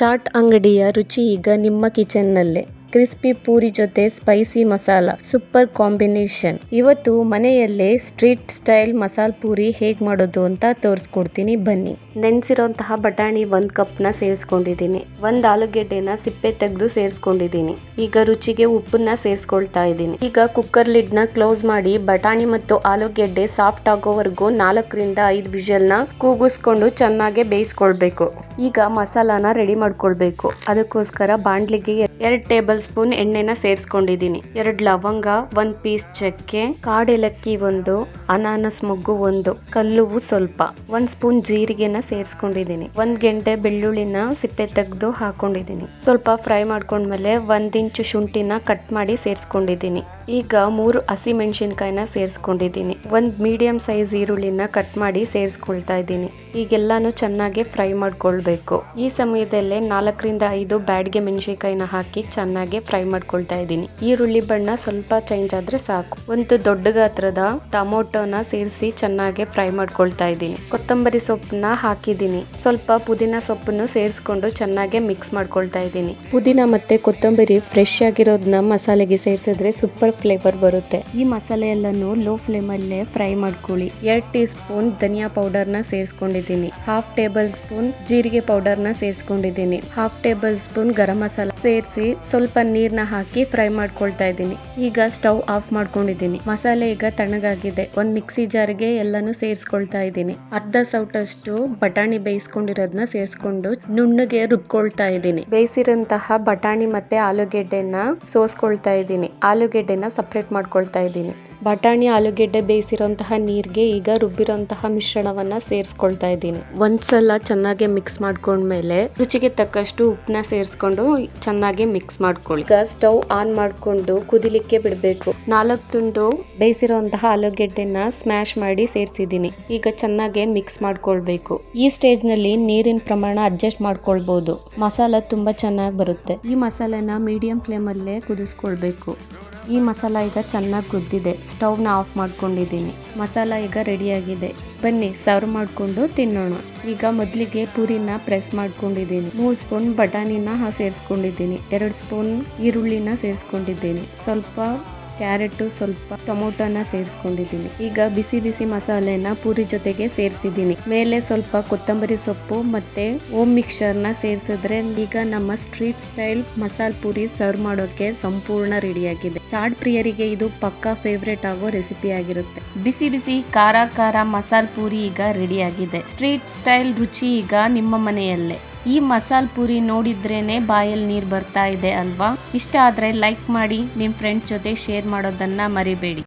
Chat ಅಂಗಡಿಯ ರುಚಿ ಈಗ ನಿಮ್ಮ ಕಿಚನ್ನಲ್ಲೇ. ಕ್ರಿಸ್ಪಿ ಪೂರಿ ಜೊತೆ ಸ್ಪೈಸಿ ಮಸಾಲ ಸೂಪರ್ ಕಾಂಬಿನೇಷನ್. ಇವತ್ತು ಮನೆಯಲ್ಲೇ ಸ್ಟ್ರೀಟ್ ಸ್ಟೈಲ್ ಮಸಾಲ ಪೂರಿ ಹೇಗೆ ಮಾಡೋದು ಅಂತ ತೋರಿಸ್ಕೊಡ್ತೀನಿ ಬನ್ನಿ. ನೆನೆಸಿರೋಂತಹ ಬಟಾಣಿ 1 ಕಪ್ನ ಸೇರಿಸ್ಕೊಂಡಿದ್ದೀನಿ. 1 ಆಲೂಗೆಡ್ಡೆನ ಸಿಪ್ಪೆ ತೆಗೆದು ಸೇರಿಸ್ಕೊಂಡಿದ್ದೀನಿ. ಈಗ ರುಚಿಗೆ ಉಪ್ಪನ್ನ ಸೇರಿಸ್ಕೊಳ್ತಾ ಇದ್ದೀನಿ. ಈಗ ಕುಕ್ಕರ್ ಲಿಡ್ನ ಕ್ಲೋಸ್ ಮಾಡಿ ಬಟಾಣಿ ಮತ್ತು ಆಲೂಗೆಡ್ಡೆ ಸಾಫ್ಟ್ ಆಗೋವರೆಗೂ 4 ರಿಂದ 5 ವಿಷಲ್ನ ಕೂಗಿಸ್ಕೊಂಡು ಚೆನ್ನಾಗಿ ಬೇಯಿಸ್ಕೊಳ್ಬೇಕು. ಈಗ ಮಸಾಲಾನ ರೆಡಿ ಮಾಡ್ಕೊಳ್ಬೇಕು. ಅದಕ್ಕೋಸ್ಕರ ಬಾಂಡ್ಲಿಗೆ 2 ಟೇಬಲ್ ಸ್ಪೂನ್ ಎಣ್ಣೆನ ಸೇರಿಸ್ಕೊಂಡಿದ್ದೀನಿ. 2 ಲವಂಗ, 1 ಪೀಸ್ ಚಕ್ಕೆ, ಕಾಡೆಲಕ್ಕಿ 1, ಅನಾನಸ್ ಮೊಗ್ಗು 1, ಕಲ್ಲುವು ಸ್ವಲ್ಪ, 1 ಸ್ಪೂನ್ ಜೀರಿಗೆನ ಸೇರಿಸ್ಕೊಂಡಿದ್ದೀನಿ. 1 ಗೆಂಟೆ ಬೆಳ್ಳುಳ್ಳಿನ ಸಿಪ್ಪೆ ತೆಗೆದು ಹಾಕೊಂಡಿದ್ದೀನಿ. ಸ್ವಲ್ಪ ಫ್ರೈ ಮಾಡ್ಕೊಂಡ್ಮೇಲೆ 1 ಇಂಚು ಶುಂಠಿನ ಕಟ್ ಮಾಡಿ ಸೇರಿಸ್ಕೊಂಡಿದ್ದೀನಿ. ಈಗ 3 ಹಸಿ ಮೆಣಸಿನ್ಕಾಯಿನ ಸೇರಿಸ್ಕೊಂಡಿದ್ದೀನಿ. 1 ಮೀಡಿಯಂ ಸೈಜ್ ಈರುಳ್ಳಿನ ಕಟ್ ಮಾಡಿ ಸೇರಿಸ್ಕೊಳ್ತಾ ಇದ್ದೀನಿ. ಈಗೆಲ್ಲಾನು ಚೆನ್ನಾಗಿ ಫ್ರೈ ಮಾಡ್ಕೊಳ್ಬೇಕು. ಈ ಸಮಯದಲ್ಲೇ 4 ರಿಂದ 5 ಬ್ಯಾಡ್ಗೆ ಮೆಣಸಿನ್ಕಾಯಿನ ಹಾಕಿ ಚೆನ್ನಾಗಿ ಫ್ರೈ ಮಾಡ್ಕೊಳ್ತಾ ಇದ್ದೀನಿ. ಈರುಳ್ಳಿ ಬಣ್ಣ ಸ್ವಲ್ಪ ಚೇಂಜ್ ಆದ್ರೆ ಸಾಕು. 1 ದೊಡ್ಡ ಗಾತ್ರದ ಟೊಮೊಟೊನ ಸೇರಿಸಿ ಚೆನ್ನಾಗಿ ಫ್ರೈ ಮಾಡ್ಕೊಳ್ತಾ ಇದ್ದೀನಿ. ಕೊತ್ತಂಬರಿ ಸೊಪ್ಪನ್ನ ಹಾಕಿದ್ದೀನಿ. ಸ್ವಲ್ಪ ಪುದೀನ ಸೊಪ್ಪನ್ನು ಸೇರಿಸ್ಕೊಂಡು ಚೆನ್ನಾಗಿ ಮಿಕ್ಸ್ ಮಾಡ್ಕೊಳ್ತಾ ಇದ್ದೀನಿ. ಪುದೀನ ಮತ್ತೆ ಕೊತ್ತಂಬರಿ ಫ್ರೆಶ್ ಆಗಿರೋದನ್ನ ಮಸಾಲೆಗೆ ಸೇರಿಸಿದ್ರೆ ಸೂಪರ್ ಫ್ಲೇವರ್ ಬರುತ್ತೆ. ಈ ಮಸಾಲೆ ಎಲ್ಲಾನು ಲೋ ಫ್ಲೇಮ್ ಅಲ್ಲೇ ಫ್ರೈ ಮಾಡ್ಕೊಳ್ಳಿ. 2 ಟೀ ಸ್ಪೂನ್ ಧನಿಯಾ ಪೌಡರ್ನ ಸೇರಿಸ್ಕೊಂಡಿದ್ದೀನಿ. 1/2 ಟೇಬಲ್ ಸ್ಪೂನ್ ಜೀರಿಗೆ ಪೌಡರ್ನ ಸೇರಿಸ್ಕೊಂಡಿದ್ದೀನಿ. 1/2 ಟೇಬಲ್ ಸ್ಪೂನ್ ಗರಂ ಮಸಾಲ ಸೇರಿಸಿ ಸ್ವಲ್ಪ ನೀರ್ನ ಹಾಕಿ ಫ್ರೈ ಮಾಡ್ಕೊಳ್ತಾ ಇದ್ದೀನಿ. ಈಗ ಸ್ಟವ್ ಆಫ್ ಮಾಡ್ಕೊಂಡಿದ್ದೀನಿ. ಮಸಾಲೆ ಈಗ ತಣ್ಣಗಾಗಿದೆ. 1 ಮಿಕ್ಸಿ ಜಾರ್ಗೆ ಎಲ್ಲಾನು ಸೇರಿಸ್ಕೊಳ್ತಾ ಇದ್ದೀನಿ. ಅರ್ಧ ಸೌಟಷ್ಟು ಬಟಾಣಿ ಬೇಯಿಸ್ಕೊಂಡಿರೋದನ್ನ ಸೇರಿಸ್ಕೊಂಡು ನುಣ್ಣಗೆ ರುಬ್ಕೊಳ್ತಾ ಇದ್ದೀನಿ. ಬೇಯಿಸಿರಂತಹ ಬಟಾಣಿ ಮತ್ತೆ ಆಲೂಗೆಡ್ಡೆನ ಸೋಸ್ಕೊಳ್ತಾ ಇದ್ದೀನಿ. ಆಲೂಗೆಡ್ಡೆನ ಸಪ್ರೇಟ್ ಮಾಡ್ಕೊಳ್ತಾ ಇದ್ದೀನಿ. ಬಟಾಣಿ ಆಲೂಗೆಡ್ಡೆ ಬೇಯಿಸಿರೋಂತಹ ನೀರಿಗೆ ಈಗ ರುಬ್ಬಿರೋಂತಹ ಮಿಶ್ರಣವನ್ನ ಸೇರಿಸ್ಕೊಳ್ತಾ ಇದ್ದೀನಿ. ಒಂದ್ಸಲ ಚೆನ್ನಾಗಿ ಮಿಕ್ಸ್ ಮಾಡ್ಕೊಂಡ್ಮೇಲೆ ರುಚಿಗೆ ತಕ್ಕಷ್ಟು ಉಪ್ಪನ್ನ ಸೇರಿಸ್ಕೊಂಡು ಚೆನ್ನಾಗಿ ಮಿಕ್ಸ್ ಮಾಡ್ಕೊಳ್ಳಿ. ಈಗ ಸ್ಟವ್ ಆನ್ ಮಾಡ್ಕೊಂಡು ಕುದಿಲಿಕ್ಕೆ ಬಿಡಬೇಕು. 4 ತುಂಡು ಬೇಯಿಸಿರೋಂತಹ ಆಲೂಗೆಡ್ಡೆನ ಸ್ಮ್ಯಾಶ್ ಮಾಡಿ ಸೇರಿಸಿದ್ದೀನಿ. ಈಗ ಚೆನ್ನಾಗಿ ಮಿಕ್ಸ್ ಮಾಡ್ಕೊಳ್ಬೇಕು. ಈ ಸ್ಟೇಜ್ ನಲ್ಲಿ ನೀರಿನ ಪ್ರಮಾಣ ಅಡ್ಜಸ್ಟ್ ಮಾಡ್ಕೊಳ್ಬಹುದು. ಮಸಾಲ ತುಂಬಾ ಚೆನ್ನಾಗಿ ಬರುತ್ತೆ. ಈ ಮಸಾಲೆನ ಮೀಡಿಯಂ ಫ್ಲೇಮ್ ಅಲ್ಲೇ ಕುದಿಸ್ಕೊಳ್ಬೇಕು. ಈ ಮಸಾಲ ಈಗ ಚೆನ್ನಾಗಿ ಕುದ್ದಿದೆ. ಸ್ಟವ್ನ ಆಫ್ ಮಾಡ್ಕೊಂಡಿದ್ದೀನಿ. ಮಸಾಲ ಈಗ ರೆಡಿಯಾಗಿದೆ. ಬನ್ನಿ ಸರ್ವ್ ಮಾಡಿಕೊಂಡು ತಿನ್ನೋಣ. ಈಗ ಮೊದಲಿಗೆ ಪೂರಿನ ಪ್ರೆಸ್ ಮಾಡ್ಕೊಂಡಿದ್ದೀನಿ. 3 ಸ್ಪೂನ್ ಬಟಾಣಿನ ಸೇರಿಸ್ಕೊಂಡಿದ್ದೀನಿ. 2 ಸ್ಪೂನ್ ಈರುಳ್ಳಿನ ಸೇರಿಸ್ಕೊಂಡಿದ್ದೀನಿ. ಸ್ವಲ್ಪ ಕ್ಯಾರೆಟ್, ಸ್ವಲ್ಪ ಟೊಮೊಟೊನ ಸೇರಿಸ್ಕೊಂಡಿದ್ದೀನಿ. ಈಗ ಬಿಸಿ ಬಿಸಿ ಮಸಾಲೆನ ಪೂರಿ ಜೊತೆಗೆ ಸೇರಿಸಿದ್ದೀನಿ. ಮೇಲೆ ಸ್ವಲ್ಪ ಕೊತ್ತಂಬರಿ ಸೊಪ್ಪು ಮತ್ತೆ ಓಮ್ ಮಿಕ್ಸ್ಚರ್ನ ಸೇರಿಸಿದ್ರೆ ಈಗ ನಮ್ಮ street style masala puri serve ಮಾಡೋಕೆ ಸಂಪೂರ್ಣ ರೆಡಿಯಾಗಿದೆ. ಚಾಟ್ ಪ್ರಿಯರಿಗೆ ಇದು ಪಕ್ಕಾ ಫೇವ್ರೇಟ್ ಆಗೋ ರೆಸಿಪಿ ಆಗಿರುತ್ತೆ. ಬಿಸಿ ಬಿಸಿ ಖಾರ ಖಾರ ಮಸಾಲ ಪೂರಿ ಈಗ ರೆಡಿಯಾಗಿದೆ. ಸ್ಟ್ರೀಟ್ ಸ್ಟೈಲ್ ರುಚಿ ಈಗ ನಿಮ್ಮ ಮನೆಯಲ್ಲೇ. ಈ ಮಸಾಲ ಪೂರಿ ನೋಡಿದ್ರೇನೆ ಬಾಯಲ್ಲಿ ನೀರು ಬರ್ತಾ ಇದೆ ಅಲ್ವಾ? ಇಷ್ಟ ಆದ್ರೆ ಲೈಕ್ ಮಾಡಿ, ನಿಮ್ಮ ಫ್ರೆಂಡ್ಸ್ ಜೊತೆ ಶೇರ್ ಮಾಡೋದನ್ನ ಮರಿಬೇಡಿ.